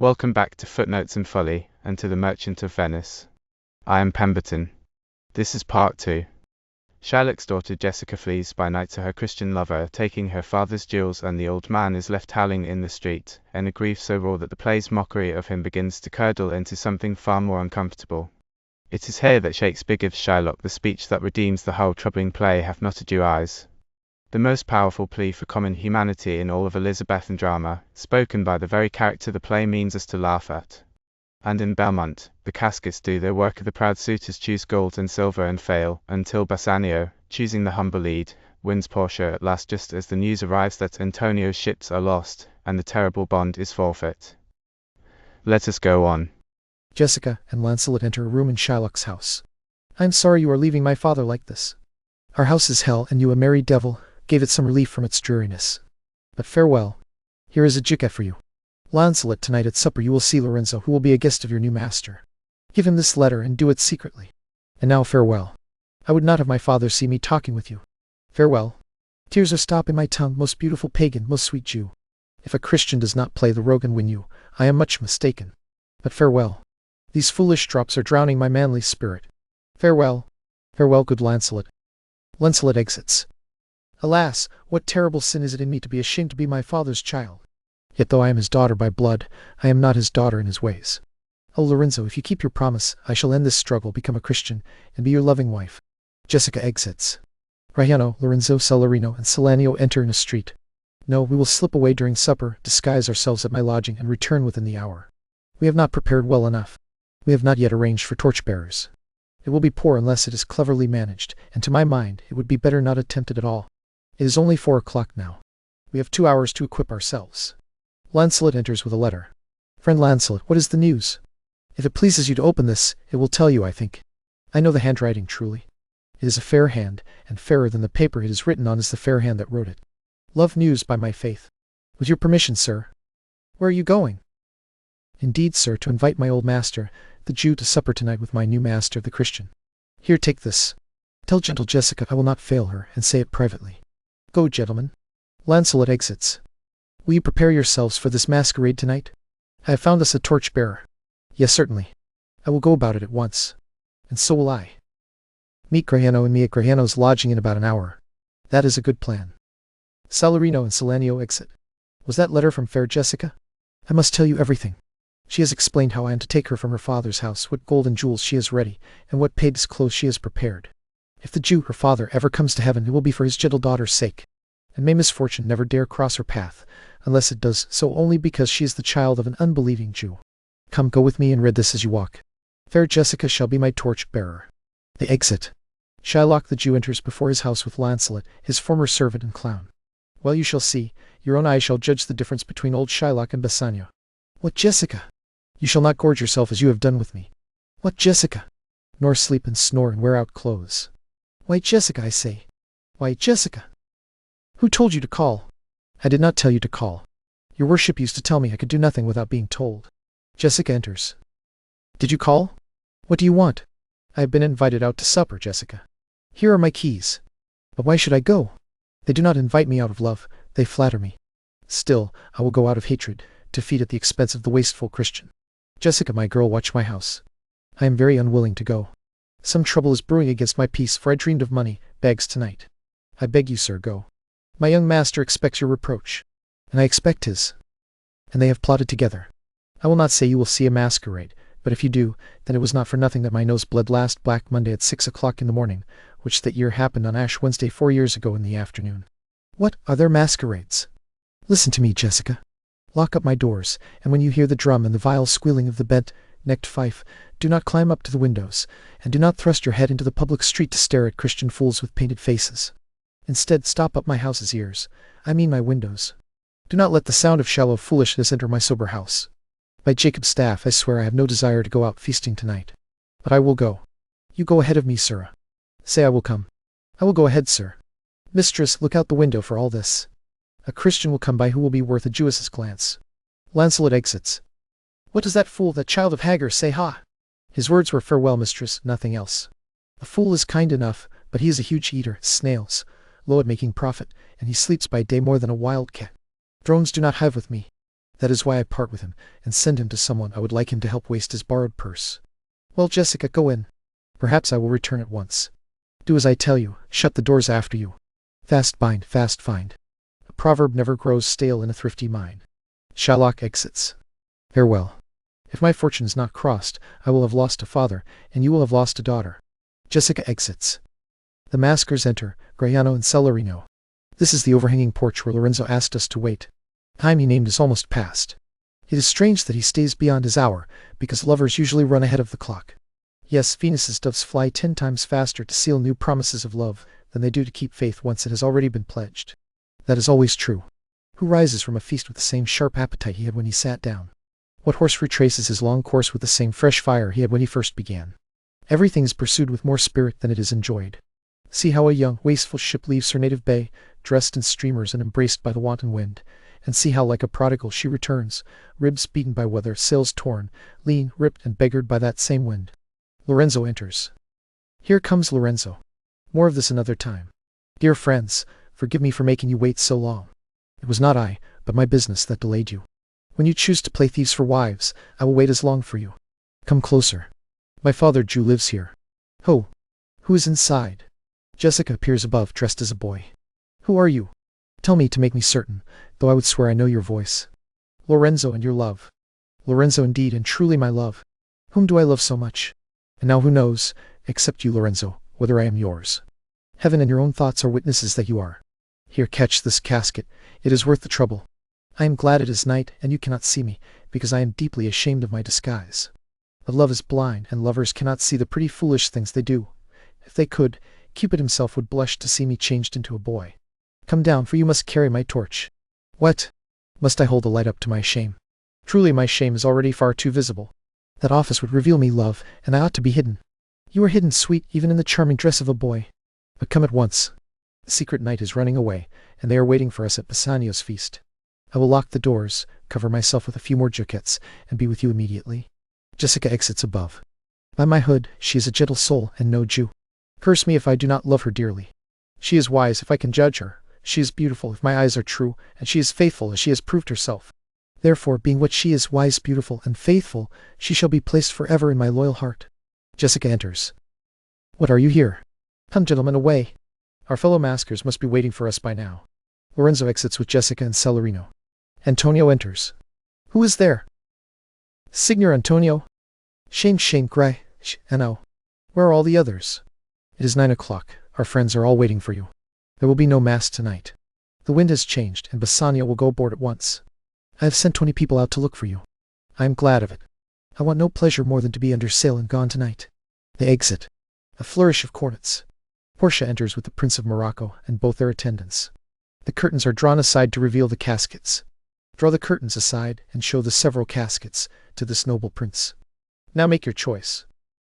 Welcome back to Footnotes and Folly, and to the Merchant of Venice. I am Pemberton. This is part 2. Shylock's daughter Jessica flees by night to her Christian lover, taking her father's jewels, and the old man is left howling in the street, in a grief so raw that the play's mockery of him begins to curdle into something far more uncomfortable. It is here that Shakespeare gives Shylock the speech that redeems the whole troubling play, "Have not you eyes?" The most powerful plea for common humanity in all of Elizabethan drama, spoken by the very character the play means us to laugh at. And in Belmont, the Caskets do their work. The proud suitors choose gold and silver and fail, until Bassanio, choosing the humble lead, wins Portia at last, just as the news arrives that Antonio's ships are lost, and the terrible bond is forfeit. Let us go on. Jessica and Lancelot enter a room in Shylock's house. "I am sorry you are leaving my father like this. Our house is hell, and you, a merry devil, gave it some relief from its dreariness. But farewell. Here is a ducat for you. Lancelot, tonight at supper you will see Lorenzo, who will be a guest of your new master. Give him this letter, and do it secretly. And now farewell. I would not have my father see me talking with you. Farewell. Tears are stopping my tongue, most beautiful pagan, most sweet Jew. If a Christian does not play the rogue and win you, I am much mistaken. But farewell. These foolish drops are drowning my manly spirit. Farewell. Farewell, good Lancelot." Lancelot exits. Alas, what terrible sin is it in me to be ashamed to be my father's child? Yet though I am his daughter by blood, I am not his daughter in his ways. Oh, Lorenzo, if you keep your promise, I shall end this struggle, become a Christian, and be your loving wife. Jessica exits. Raiano, Lorenzo, Salarino, and Salanio enter in a street. No, we will slip away during supper, disguise ourselves at my lodging, and return within the hour. We have not prepared well enough. We have not yet arranged for torchbearers. It will be poor unless it is cleverly managed, and to my mind, it would be better not attempted at all. It is only 4 o'clock now. We have 2 hours to equip ourselves. Lancelot enters with a letter. "Friend Lancelot, what is the news? If it pleases you to open this, it will tell you, I think. I know the handwriting truly. It is a fair hand, and fairer than the paper it is written on is the fair hand that wrote it. Love news, by my faith. With your permission, sir." "Where are you going?" "Indeed, sir, to invite my old master, the Jew, to supper tonight with my new master, the Christian. Here, take this. Tell gentle Jessica I will not fail her, and say it privately. Go, gentlemen." Lancelot exits. "Will you prepare yourselves for this masquerade tonight? I have found us a torch-bearer." "Yes, certainly. I will go about it at once." "And so will I. Meet Graiano and me at Graiano's lodging in about an hour." "That is a good plan." Salarino and Salanio exit. "Was that letter from fair Jessica?" "I must tell you everything. She has explained how I am to take her from her father's house, what gold and jewels she has ready, and what paid clothes she has prepared. If the Jew, her father, ever comes to heaven, it will be for his gentle daughter's sake. And may misfortune never dare cross her path, unless it does so only because she is the child of an unbelieving Jew. Come, go with me and read this as you walk. Fair Jessica shall be my torch-bearer." They exit. Shylock the Jew enters before his house with Lancelot, his former servant and clown. "Well, you shall see. Your own eyes shall judge the difference between old Shylock and Bassanio." "What, Jessica? You shall not gorge yourself as you have done with me." "What, Jessica? Nor sleep and snore and wear out clothes." "Why, Jessica, I say. Why, Jessica." "Who told you to call?" "I did not tell you to call. Your worship used to tell me I could do nothing without being told." Jessica enters. "Did you call? What do you want?" "I have been invited out to supper, Jessica." "Here are my keys." "But why should I go?" "They do not invite me out of love, they flatter me. Still, I will go out of hatred, to feed at the expense of the wasteful Christian. Jessica, my girl, watch my house. I am very unwilling to go. Some trouble is brewing against my peace, for I dreamed of money, bags tonight. I beg you, sir, go. My young master expects your reproach, and I expect his. And they have plotted together. I will not say you will see a masquerade, but if you do, then it was not for nothing that my nose bled last Black Monday at 6 o'clock in the morning, which that year happened on Ash Wednesday 4 years ago in the afternoon." "What, are there masquerades?" "Listen to me, Jessica. Lock up my doors, and when you hear the drum and the vile squealing of the bent-necked fife, do not climb up to the windows, and do not thrust your head into the public street to stare at Christian fools with painted faces. Instead, stop up my house's ears, I mean my windows. Do not let the sound of shallow foolishness enter my sober house. By Jacob's staff, I swear I have no desire to go out feasting tonight. But I will go. You go ahead of me, sirrah. Say I will come. I will go ahead, sir. Mistress, look out the window for all this. A Christian will come by who will be worth a Jewess's glance." Lancelot exits. "What does that fool, that child of Hagar, say, ha?" His words were, "Farewell, mistress, nothing else. A fool is kind enough, but he is a huge eater, snails, low at making profit, and he sleeps by day more than a wild cat. Drones do not hive with me. That is why I part with him, and send him to someone I would like him to help waste his borrowed purse. Well, Jessica, go in. Perhaps I will return at once. Do as I tell you, shut the doors after you. Fast bind, fast find. A proverb never grows stale in a thrifty mind. Shylock exits. Farewell. If my fortune is not crossed, I will have lost a father, and you will have lost a daughter. Jessica exits. The maskers enter, Graiano and Celerino. This is the overhanging porch where Lorenzo asked us to wait. Time he named is almost past. It is strange that he stays beyond his hour, because lovers usually run ahead of the clock. Yes, Venus's doves fly 10 times faster to seal new promises of love than they do to keep faith once it has already been pledged. That is always true. Who rises from a feast with the same sharp appetite he had when he sat down? What horse retraces his long course with the same fresh fire he had when he first began? Everything is pursued with more spirit than it is enjoyed. See how a young, wasteful ship leaves her native bay, dressed in streamers and embraced by the wanton wind, and see how like a prodigal she returns, ribs beaten by weather, sails torn, lean, ripped, and beggared by that same wind. Lorenzo enters. Here comes Lorenzo. More of this another time. Dear friends, forgive me for making you wait so long. It was not I, but my business that delayed you. When you choose to play thieves for wives, I will wait as long for you. Come closer. My father Jew lives here. Ho! Who is inside? Jessica appears above, dressed as a boy. Who are you? Tell me to make me certain, though I would swear I know your voice. Lorenzo and your love. Lorenzo indeed, and truly my love. Whom do I love so much? And now who knows, except you, Lorenzo, whether I am yours? Heaven and your own thoughts are witnesses that you are. Here, catch this casket. It is worth the trouble. I am glad it is night, and you cannot see me, because I am deeply ashamed of my disguise. But love is blind, and lovers cannot see the pretty foolish things they do. If they could, Cupid himself would blush to see me changed into a boy. Come down, for you must carry my torch. What? Must I hold the light up to my shame? Truly my shame is already far too visible. That office would reveal me, love, and I ought to be hidden. You are hidden, sweet, even in the charming dress of a boy. But come at once. The secret night is running away, and they are waiting for us at Bassanio's feast. I will lock the doors, cover myself with a few more jaquettes, and be with you immediately. Jessica exits above. By my hood, she is a gentle soul, and no Jew. Curse me if I do not love her dearly. She is wise if I can judge her. She is beautiful if my eyes are true, and she is faithful as she has proved herself. Therefore, being what she is, wise, beautiful, and faithful, she shall be placed forever in my loyal heart. Jessica enters. What are you here? Come, gentlemen, away. Our fellow maskers must be waiting for us by now. Lorenzo exits with Jessica and Celerino. Antonio enters. Who is there? Signor Antonio. Shame, Gray, no. Where are all the others? It is 9 o'clock. Our friends are all waiting for you. There will be no mass tonight. The wind has changed, and Bassanio will go aboard at once. I have sent 20 people out to look for you. I am glad of it. I want no pleasure more than to be under sail and gone tonight. They exit. A flourish of cornets. Portia enters with the Prince of Morocco and both their attendants. The curtains are drawn aside to reveal the caskets. Draw the curtains aside and show the several caskets to this noble prince. Now make your choice.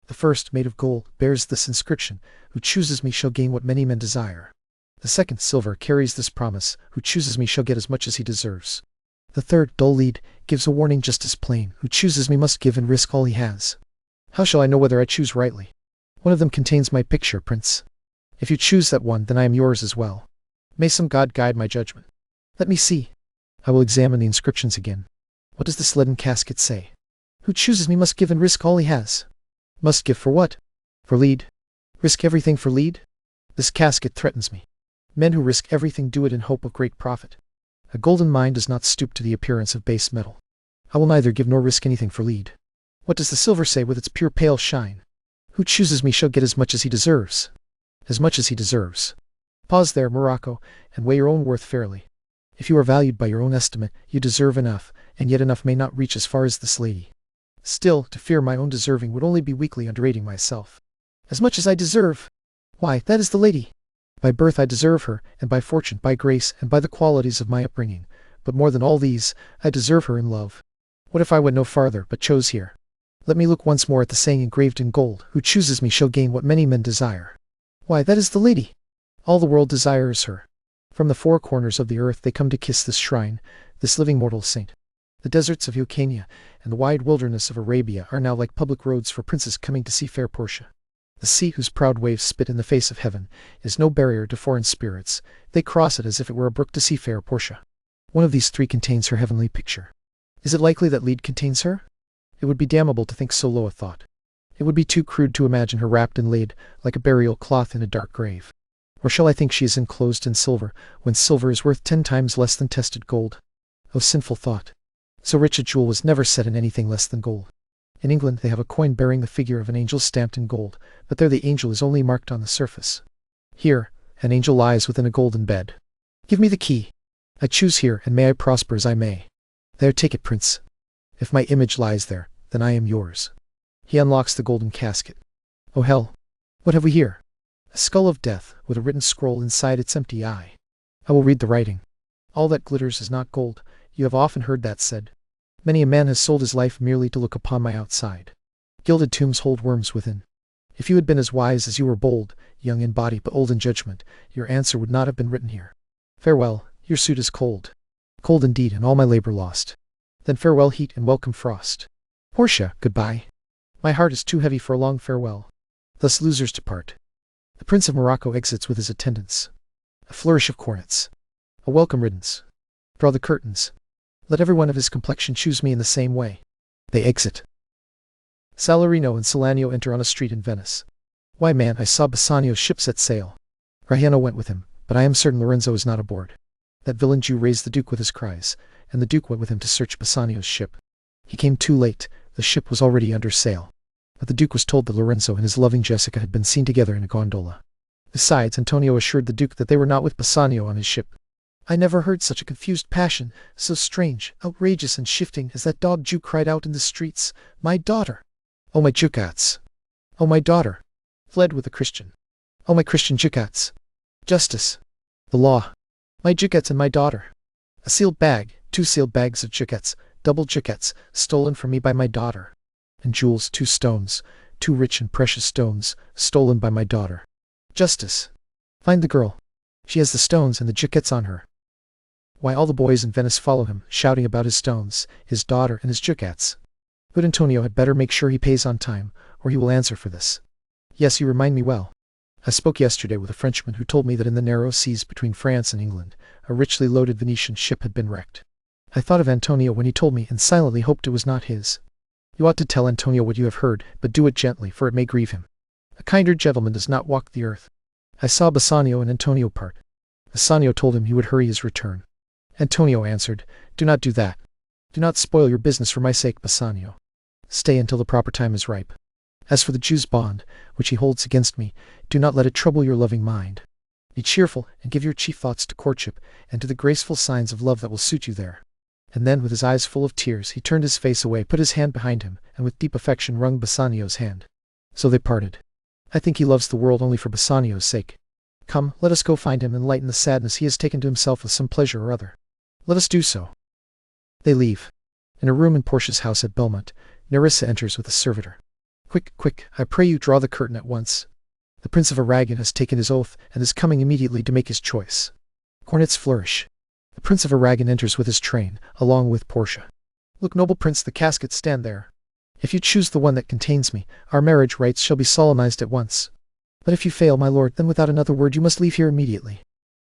The first, made of gold, bears this inscription: Who chooses me shall gain what many men desire. The second, silver, carries this promise: Who chooses me shall get as much as he deserves. The third, dull lead, gives a warning just as plain: Who chooses me must give and risk all he has. How shall I know whether I choose rightly? One of them contains my picture, prince. If you choose that one, then I am yours as well. May some god guide my judgment. Let me see. I will examine the inscriptions again. What does this leaden casket say? Who chooses me must give and risk all he has. Must give for what? For lead. Risk everything for lead? This casket threatens me. Men who risk everything do it in hope of great profit. A golden mine does not stoop to the appearance of base metal. I will neither give nor risk anything for lead. What does the silver say with its pure pale shine? Who chooses me shall get as much as he deserves. As much as he deserves. Pause there, Morocco, and weigh your own worth fairly. If you are valued by your own estimate, you deserve enough, and yet enough may not reach as far as this lady. Still, to fear my own deserving would only be weakly underrating myself. As much as I deserve! Why, that is the lady! By birth I deserve her, and by fortune, by grace, and by the qualities of my upbringing. But more than all these, I deserve her in love. What if I went no farther, but chose here? Let me look once more at the saying engraved in gold: Who chooses me shall gain what many men desire. Why, that is the lady! All the world desires her. From the four corners of the earth they come to kiss this shrine, this living mortal saint. The deserts of Lucania and the wide wilderness of Arabia are now like public roads for princes coming to see fair Portia. The sea, whose proud waves spit in the face of heaven, is no barrier to foreign spirits. They cross it as if it were a brook to see fair Portia. One of these three contains her heavenly picture. Is it likely that Leaden contains her? It would be damnable to think so low a thought. It would be too crude to imagine her wrapped and laid, like a burial cloth in a dark grave. Or shall I think she is enclosed in silver, when silver is worth 10 times less than tested gold? O sinful thought! So rich a jewel was never set in anything less than gold. In England they have a coin bearing the figure of an angel stamped in gold, but there the angel is only marked on the surface. Here, an angel lies within a golden bed. Give me the key. I choose here, and may I prosper as I may. There, take it, prince. If my image lies there, then I am yours. He unlocks the golden casket. Oh hell! What have we here? A skull of death, with a written scroll inside its empty eye. I will read the writing. All that glitters is not gold. You have often heard that said. Many a man has sold his life merely to look upon my outside. Gilded tombs hold worms within. If you had been as wise as you were bold, young in body but old in judgment, your answer would not have been written here. Farewell, your suit is cold. Cold indeed, and all my labor lost. Then farewell heat and welcome frost. Portia, goodbye. My heart is too heavy for a long farewell. Thus losers depart. The Prince of Morocco exits with his attendants. A flourish of cornets. A welcome riddance. Draw the curtains. Let every one of his complexion choose me in the same way. They exit. Salarino and Salanio enter on a street in Venice. Why, man, I saw Bassanio's ship set sail. Rahiano went with him, but I am certain Lorenzo is not aboard. That villain Jew raised the Duke with his cries, and the Duke went with him to search Bassanio's ship. He came too late. The ship was already under sail. But the Duke was told that Lorenzo and his loving Jessica had been seen together in a gondola. Besides, Antonio assured the Duke that they were not with Bassanio on his ship. I never heard such a confused passion, so strange, outrageous, and shifting as that dog Jew cried out in the streets, "My daughter! Oh, my Jukats! Oh, my daughter!" Fled with a Christian. Oh, my Christian Jukats! Justice! The law! My Jukats and my daughter! A sealed bag, 2 sealed bags of Jukats, double Jukats, stolen from me by my daughter. And jewels, 2 stones, 2 rich and precious stones, stolen by my daughter. Justice! Find the girl. She has the stones and the Jukats on her. Why, all the boys in Venice follow him, shouting about his stones, his daughter, and his Jukats. Good Antonio had better make sure he pays on time, or he will answer for this. Yes, you remind me well. I spoke yesterday with a Frenchman who told me that in the narrow seas between France and England, a richly loaded Venetian ship had been wrecked. I thought of Antonio when he told me, and silently hoped it was not his. You ought to tell Antonio what you have heard, but do it gently, for it may grieve him. A kinder gentleman does not walk the earth. I saw Bassanio and Antonio part. Bassanio told him he would hurry his return. Antonio answered, "Do not do that. Do not spoil your business for my sake, Bassanio. Stay until the proper time is ripe. As for the Jew's bond, which he holds against me, do not let it trouble your loving mind. Be cheerful, and give your chief thoughts to courtship, and to the graceful signs of love that will suit you there." And then, with his eyes full of tears, he turned his face away, put his hand behind him, and with deep affection wrung Bassanio's hand. So they parted. I think he loves the world only for Bassanio's sake. Come, let us go find him and lighten the sadness he has taken to himself with some pleasure or other. Let us do so. They leave. In a room in Portia's house at Belmont, Nerissa enters with a servitor. Quick, quick, I pray you draw the curtain at once. The Prince of Aragon has taken his oath, and is coming immediately to make his choice. Cornets flourish. The Prince of Aragon enters with his train, along with Portia. Look, noble prince, the casket stand there. If you choose the one that contains me, our marriage rites shall be solemnized at once. But if you fail, my lord, then without another word you must leave here immediately.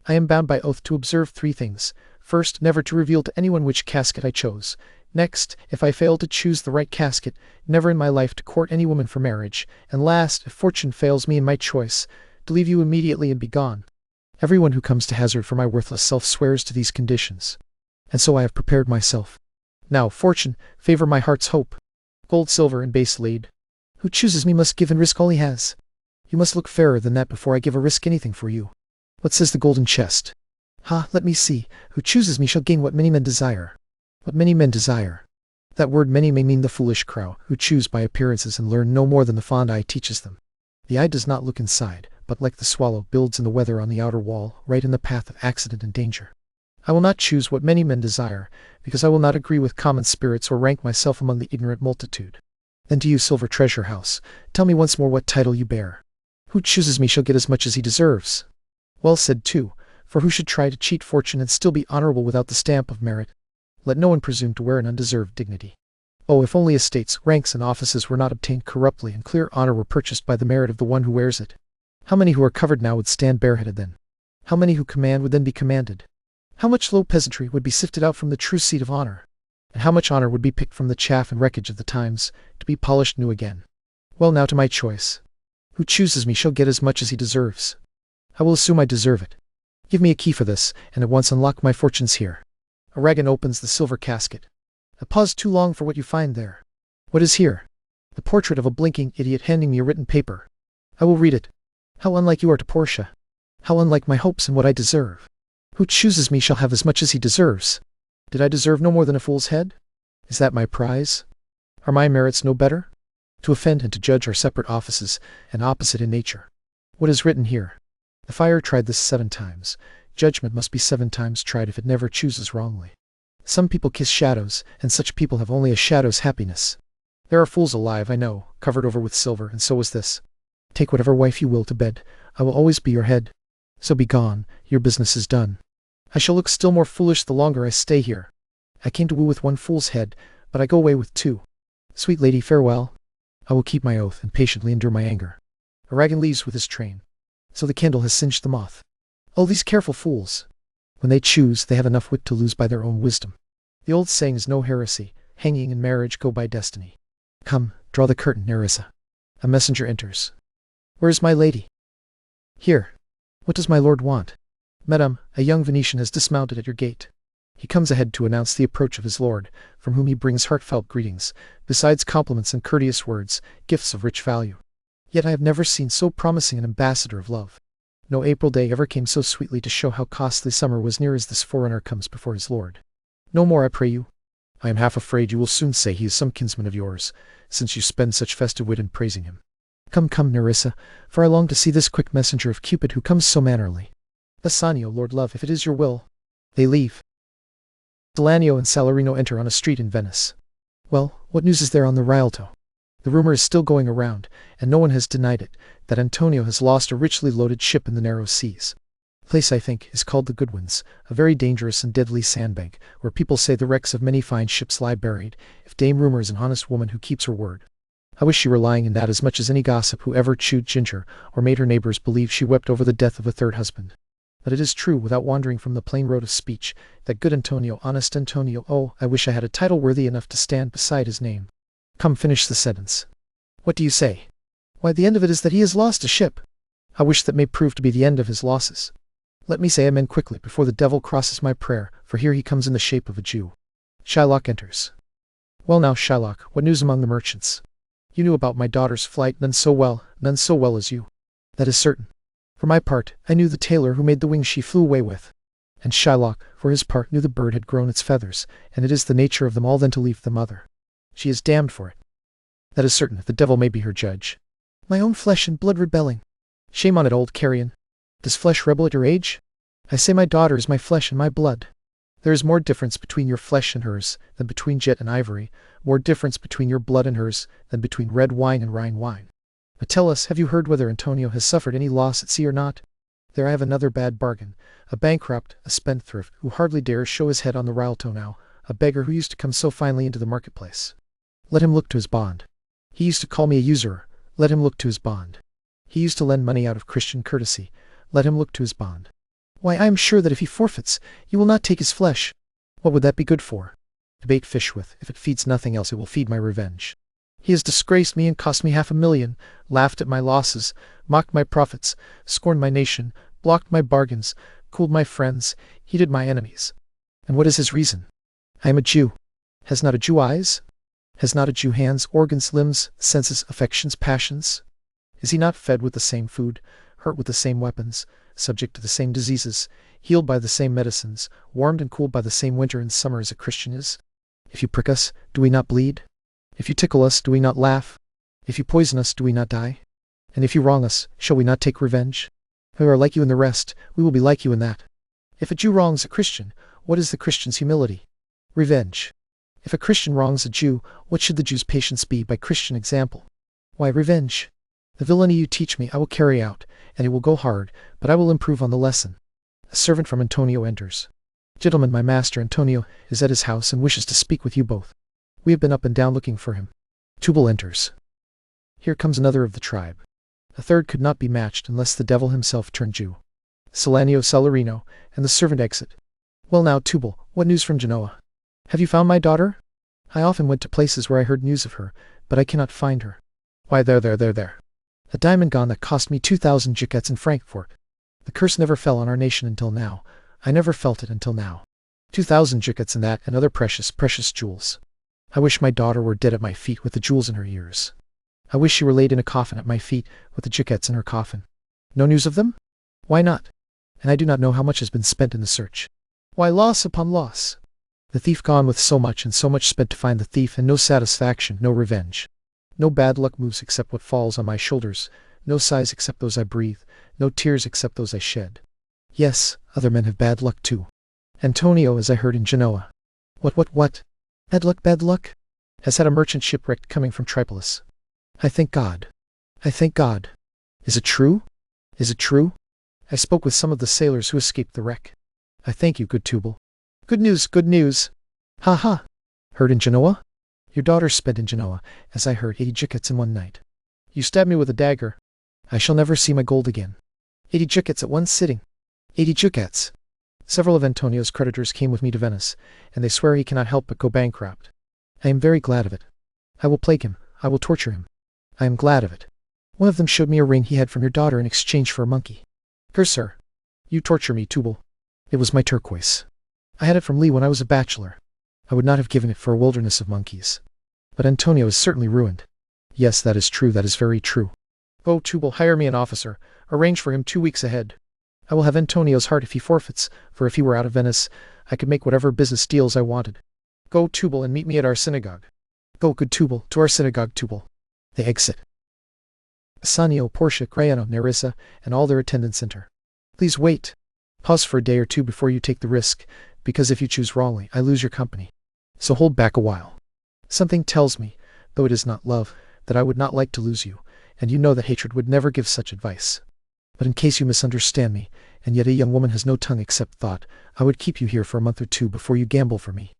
I am bound by oath to observe 3 things. First, never to reveal to anyone which casket I chose. Next, if I fail to choose the right casket, never in my life to court any woman for marriage. And last, if fortune fails me in my choice, to leave you immediately and be gone. Everyone who comes to hazard for my worthless self swears to these conditions. And so I have prepared myself. Now, fortune, favor my heart's hope. Gold, silver, and base lead. Who chooses me must give and risk all he has. You must look fairer than that before I give or risk anything for you. What says the golden chest? Ha, let me see. Who chooses me shall gain what many men desire. What many men desire. That word many may mean the foolish crowd, who choose by appearances and learn no more than the fond eye teaches them. The eye does not look inside, but like the swallow builds in the weather on the outer wall, right in the path of accident and danger. I will not choose what many men desire, because I will not agree with common spirits or rank myself among the ignorant multitude. Then to you, Silver Treasure House, tell me once more what title you bear. Who chooses me shall get as much as he deserves. Well said, too, for who should try to cheat fortune and still be honorable without the stamp of merit? Let no one presume to wear an undeserved dignity. Oh, if only estates, ranks, and offices were not obtained corruptly, and clear honor were purchased by the merit of the one who wears it. How many who are covered now would stand bareheaded then? How many who command would then be commanded? How much low peasantry would be sifted out from the true seat of honor? And how much honor would be picked from the chaff and wreckage of the times, to be polished new again. Well, now to my choice. Who chooses me shall get as much as he deserves. I will assume I deserve it. Give me a key for this, and at once unlock my fortunes here. Aragon opens the silver casket. I pause too long for what you find there. What is here? The portrait of a blinking idiot handing me a written paper. I will read it. How unlike you are to Portia. How unlike my hopes and what I deserve. Who chooses me shall have as much as he deserves. Did I deserve no more than a fool's head? Is that my prize? Are my merits no better? To offend and to judge are separate offices, and opposite in nature. What is written here? The fire tried this 7 times. Judgment must be 7 times tried if it never chooses wrongly. Some people kiss shadows, and such people have only a shadow's happiness. There are fools alive, I know, covered over with silver, and so is this. Take whatever wife you will to bed. I will always be your head. So be gone, your business is done. I shall look still more foolish the longer I stay here. I came to woo with 1 fool's head, but I go away with 2. Sweet lady, farewell. I will keep my oath and patiently endure my anger. Aragon leaves with his train. So the candle has singed the moth. Oh, these careful fools! When they choose, they have enough wit to lose by their own wisdom. The old saying is no heresy. Hanging and marriage go by destiny. Come, draw the curtain, Nerissa. A messenger enters. Where is my lady? Here. What does my lord want? Madame, a young Venetian has dismounted at your gate. He comes ahead to announce the approach of his lord, from whom he brings heartfelt greetings, besides compliments and courteous words, gifts of rich value. Yet I have never seen so promising an ambassador of love. No April day ever came so sweetly to show how costly summer was near as this forerunner comes before his lord. No more, I pray you. I am half afraid you will soon say he is some kinsman of yours, since you spend such festive wit in praising him. Come, come, Nerissa, for I long to see this quick messenger of Cupid who comes so mannerly. Bassanio, lord love, if it is your will. They leave. Bassanio and Salarino enter on a street in Venice. Well, what news is there on the Rialto? The rumor is still going around, and no one has denied it, that Antonio has lost a richly loaded ship in the narrow seas. The place, I think, is called the Goodwins, a very dangerous and deadly sandbank, where people say the wrecks of many fine ships lie buried, if Dame Rumor is an honest woman who keeps her word. I wish she were lying in that as much as any gossip who ever chewed ginger, or made her neighbors believe she wept over the death of a 3rd husband. But it is true, without wandering from the plain road of speech, that good Antonio, honest Antonio, oh, I wish I had a title worthy enough to stand beside his name. Come, finish the sentence. What do you say? Why, the end of it is that he has lost a ship. I wish that may prove to be the end of his losses. Let me say amen quickly before the devil crosses my prayer, for here he comes in the shape of a Jew. Shylock enters. Well now, Shylock, what news among the merchants? You knew about my daughter's flight, none so well as you. That is certain. For my part, I knew the tailor who made the wings she flew away with. And Shylock, for his part, knew the bird had grown its feathers, and it is the nature of them all then to leave the mother. She is damned for it. That is certain, the devil may be her judge. My own flesh and blood rebelling. Shame on it, old carrion. Does flesh rebel at your age? I say my daughter is my flesh and my blood. There is more difference between your flesh and hers than between jet and ivory, more difference between your blood and hers than between red wine and Rhine wine. But tell us, have you heard whether Antonio has suffered any loss at sea or not? There I have another bad bargain. A bankrupt, a spendthrift, who hardly dares show his head on the Rialto now, a beggar who used to come so finely into the marketplace. Let him look to his bond. He used to call me a usurer. Let him look to his bond. He used to lend money out of Christian courtesy. Let him look to his bond. Why, I am sure that if he forfeits, you will not take his flesh. What would that be good for? To bait fish with. If it feeds nothing else, it will feed my revenge. He has disgraced me and cost me 500,000, laughed at my losses, mocked my profits, scorned my nation, blocked my bargains, cooled my friends, heated my enemies. And what is his reason? I am a Jew. Has not a Jew eyes? Has not a Jew hands, organs, limbs, senses, affections, passions? Is he not fed with the same food, hurt with the same weapons, subject to the same diseases, healed by the same medicines, warmed and cooled by the same winter and summer as a Christian is? If you prick us, do we not bleed? If you tickle us, do we not laugh? If you poison us, do we not die? And if you wrong us, shall we not take revenge? If we are like you in the rest, we will be like you in that. If a Jew wrongs a Christian, what is the Christian's humility? Revenge. If a Christian wrongs a Jew, what should the Jew's patience be by Christian example? Why, revenge. The villainy you teach me I will carry out, and it will go hard, but I will improve on the lesson. A servant from Antonio enters. Gentlemen, my master Antonio is at his house and wishes to speak with you both. We have been up and down looking for him. Tubal enters. Here comes another of the tribe. A third could not be matched unless the devil himself turned Jew. Salanio, Salarino, and the servant exit. Well now, Tubal, what news from Genoa? Have you found my daughter? I often went to places where I heard news of her, but I cannot find her. Why, there. A diamond gone that cost me 2,000 ducats in Frankfort. The curse never fell on our nation until now. I never felt it until now. 2,000 ducats in that and other precious jewels. I wish my daughter were dead at my feet with the jewels in her ears. I wish she were laid in a coffin at my feet with the ducats in her coffin. No news of them? Why not? And I do not know how much has been spent in the search. Why, loss upon loss. The thief gone with so much and so much spent to find the thief, and no satisfaction, no revenge. No bad luck moves except what falls on my shoulders, no sighs except those I breathe, no tears except those I shed. Yes, other men have bad luck too. Antonio, as I heard in Genoa. What? Bad luck? Has had a merchant shipwrecked coming from Tripolis. I thank God. Is it true? I spoke with some of the sailors who escaped the wreck. I thank you, good Tubal. Good news. Ha ha. Heard in Genoa? Your daughter spent in Genoa, as I heard, 80 ducats in one night. You stabbed me with a dagger. I shall never see my gold again. 80 ducats at one sitting. 80 ducats. Several of Antonio's creditors came with me to Venice, and they swear he cannot help but go bankrupt. I am very glad of it. I will plague him. I will torture him. I am glad of it. One of them showed me a ring he had from your daughter in exchange for a monkey. Curse her. You torture me, Tubal. It was my turquoise. I had it from Lee when I was a bachelor. I would not have given it for a wilderness of monkeys. But Antonio is certainly ruined. Yes, that is true, that is very true. Oh, Tubal, hire me an officer. Arrange for him 2 weeks ahead. I will have Antonio's heart if he forfeits, for if he were out of Venice, I could make whatever business deals I wanted. Go, Tubal, and meet me at our synagogue. Go, good Tubal, to our synagogue, Tubal. They exit. Bassanio, Portia, Crayano, Nerissa, and all their attendants enter. Please wait. Pause for a day or two before you take the risk, because if you choose wrongly, I lose your company. So hold back a while. Something tells me, though it is not love, that I would not like to lose you, and you know that hatred would never give such advice. But in case you misunderstand me, and yet a young woman has no tongue except thought, I would keep you here for a month or two before you gamble for me.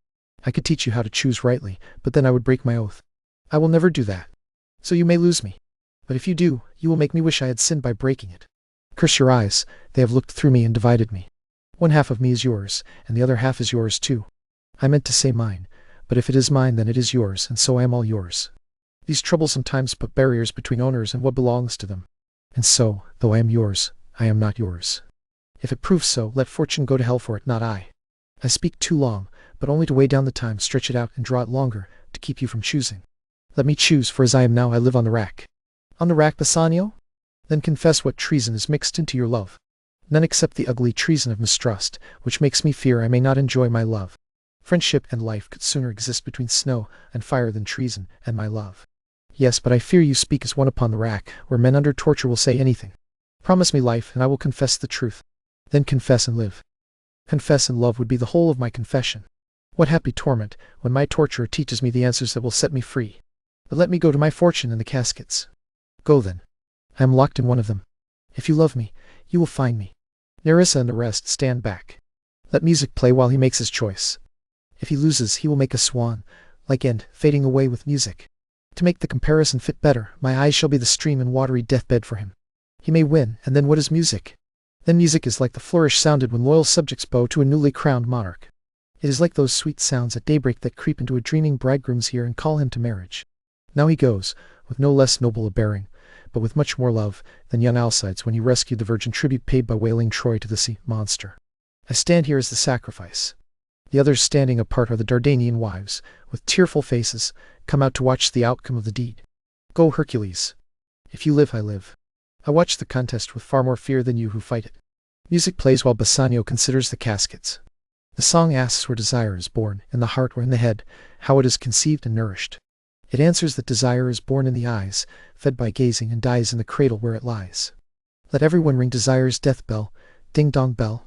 I could teach you how to choose rightly, but then I would break my oath. I will never do that. So you may lose me. But if you do, you will make me wish I had sinned by breaking it. Curse your eyes, they have looked through me and divided me. One half of me is yours, and the other half is yours too. I meant to say mine, but if it is mine then it is yours, and so I am all yours. These troubles sometimes put barriers between owners and what belongs to them. And so, though I am yours, I am not yours. If it proves so, let fortune go to hell for it, not I. I speak too long, but only to weigh down the time, stretch it out, and draw it longer, to keep you from choosing. Let me choose, for as I am now I live on the rack. On the rack, Bassanio? Then confess what treason is mixed into your love. None except the ugly treason of mistrust, which makes me fear I may not enjoy my love. Friendship and life could sooner exist between snow and fire than treason and my love. Yes, but I fear you speak as one upon the rack, where men under torture will say anything. Promise me life, and I will confess the truth. Then confess and live. Confess and love would be the whole of my confession. What happy torment, when my torturer teaches me the answers that will set me free. But let me go to my fortune in the caskets. Go then. I am locked in one of them. If you love me, you will find me. Nerissa and the rest stand back. Let music play while he makes his choice. If he loses, he will make a swan, like end, fading away with music. To make the comparison fit better, my eyes shall be the stream and watery deathbed for him. He may win, and then what is music? Then music is like the flourish sounded when loyal subjects bow to a newly crowned monarch. It is like those sweet sounds at daybreak that creep into a dreaming bridegroom's ear and call him to marriage. Now he goes, with no less noble a bearing, but with much more love than young Alcides when he rescued the virgin, tribute paid by wailing Troy to the sea monster. I stand here as the sacrifice. The others standing apart are the Dardanian wives, with tearful faces, come out to watch the outcome of the deed. Go, Hercules. If you live, I live. I watch the contest with far more fear than you who fight it. Music plays while Bassanio considers the caskets. The song asks where desire is born, in the heart or in the head, how it is conceived and nourished. It answers that desire is born in the eyes, fed by gazing, and dies in the cradle where it lies. Let everyone ring desire's death bell, ding-dong bell,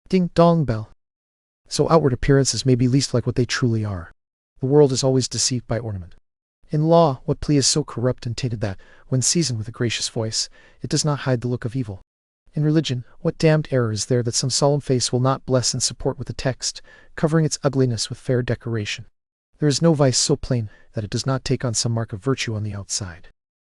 ding-dong bell. So outward appearances may be least like what they truly are. The world is always deceived by ornament. In law, what plea is so corrupt and tainted that, when seasoned with a gracious voice, it does not hide the look of evil? In religion, what damned error is there that some solemn face will not bless and support with a text, covering its ugliness with fair decoration? There is no vice so plain that it does not take on some mark of virtue on the outside.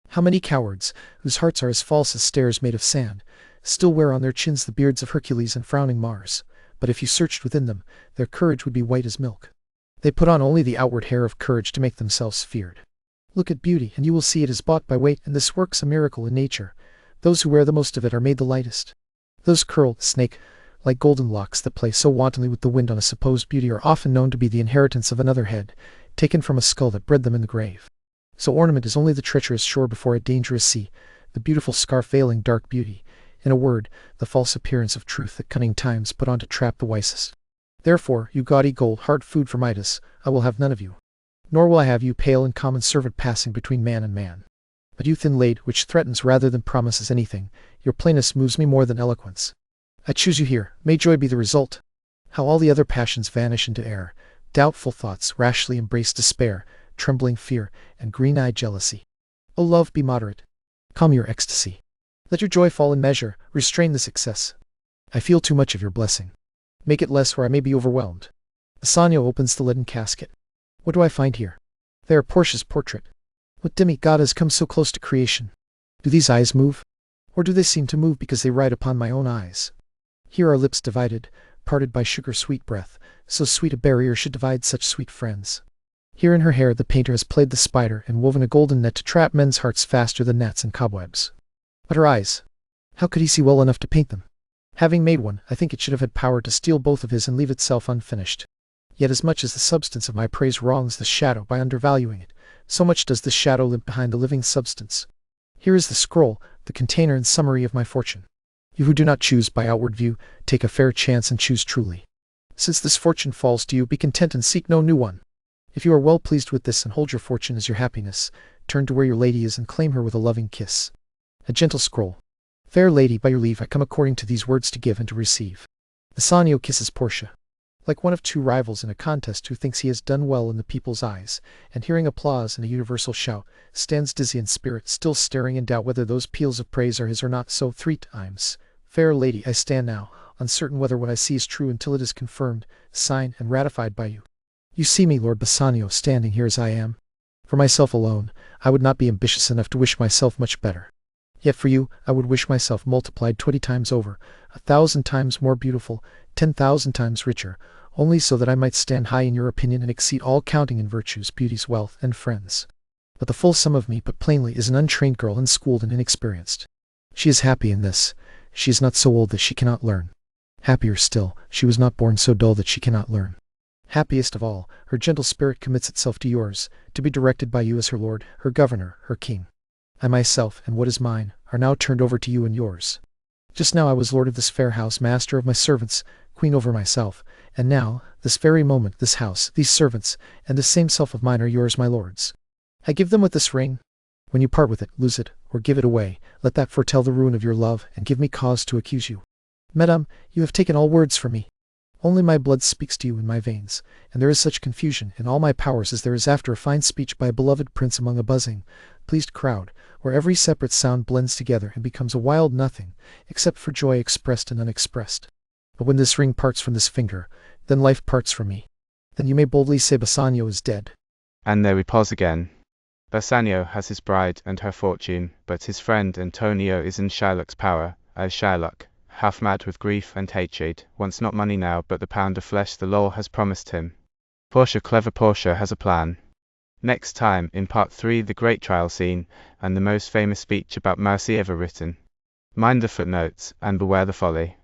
How many cowards, whose hearts are as false as stairs made of sand, still wear on their chins the beards of Hercules and frowning Mars, but if you searched within them, their courage would be white as milk. They put on only the outward hair of courage to make themselves feared. Look at beauty, and you will see it is bought by weight, and this works a miracle in nature. Those who wear the most of it are made the lightest. Those curled, snake-like golden locks that play so wantonly with the wind on a supposed beauty are often known to be the inheritance of another head, taken from a skull that bred them in the grave. So ornament is only the treacherous shore before a dangerous sea, the beautiful scarf veiling dark beauty, in a word, the false appearance of truth that cunning times put on to trap the wisest. Therefore, you gaudy gold, hard food for Midas, I will have none of you. Nor will I have you pale and common servant passing between man and man. But you thin-laid, which threatens rather than promises anything, your plainness moves me more than eloquence. I choose you here, may joy be the result. How all the other passions vanish into air, doubtful thoughts rashly embrace despair, trembling fear, and green-eyed jealousy. O love, be moderate. Calm your ecstasy. Let your joy fall in measure, restrain this excess. I feel too much of your blessing. Make it less, or I may be overwhelmed. Bassanio opens the leaden casket. What do I find here? There, Portia's portrait. What demigod has come so close to creation? Do these eyes move? Or do they seem to move because they ride upon my own eyes? Here are lips divided, parted by sugar-sweet breath, so sweet a barrier should divide such sweet friends. Here in her hair the painter has played the spider and woven a golden net to trap men's hearts faster than gnats and cobwebs. But her eyes, how could he see well enough to paint them? Having made one, I think it should have had power to steal both of his and leave itself unfinished. Yet as much as the substance of my praise wrongs the shadow by undervaluing it, so much does the shadow limp behind the living substance. Here is the scroll, the container and summary of my fortune. You who do not choose by outward view, take a fair chance and choose truly. Since this fortune falls to you, be content and seek no new one. If you are well pleased with this and hold your fortune as your happiness, turn to where your lady is and claim her with a loving kiss. A gentle scroll. Fair lady, by your leave I come according to these words to give and to receive. Bassanio kisses Portia. Like one of two rivals in a contest who thinks he has done well in the people's eyes, and hearing applause and a universal shout, stands dizzy in spirit, still staring in doubt whether those peals of praise are his or not, so 3 times. Fair lady, I stand now, uncertain whether what I see is true until it is confirmed, signed, and ratified by you. You see me, Lord Bassanio, standing here as I am. For myself alone, I would not be ambitious enough to wish myself much better. Yet for you, I would wish myself multiplied 20 times over, 1,000 times more beautiful, 10,000 times richer, only so that I might stand high in your opinion and exceed all counting in virtues, beauties, wealth, and friends. But the full sum of me, put plainly, is an untrained girl, unschooled and inexperienced. She is happy in this. She is not so old that she cannot learn. Happier still, she was not born so dull that she cannot learn. Happiest of all, her gentle spirit commits itself to yours, to be directed by you as her lord, her governor, her king. I myself, and what is mine, are now turned over to you and yours. Just now I was lord of this fair house, master of my servants, queen over myself, and now, this very moment, this house, these servants, and this same self of mine are yours, my lords. I give them with this ring. When you part with it, lose it, or give it away, let that foretell the ruin of your love, and give me cause to accuse you. Madame, you have taken all words from me. Only my blood speaks to you in my veins, and there is such confusion in all my powers as there is after a fine speech by a beloved prince among a buzzing, pleased crowd, where every separate sound blends together and becomes a wild nothing, except for joy expressed and unexpressed. But when this ring parts from this finger, then life parts from me. Then you may boldly say Bassanio is dead. And there we pause again. Bassanio has his bride and her fortune, but his friend Antonio is in Shylock's power, as Shylock, half mad with grief and hatred, wants not money now but the pound of flesh the law has promised him. Portia, clever Portia, has a plan. Next time, in part 3, the great trial scene, and the most famous speech about mercy ever written. Mind the footnotes, and beware the folly.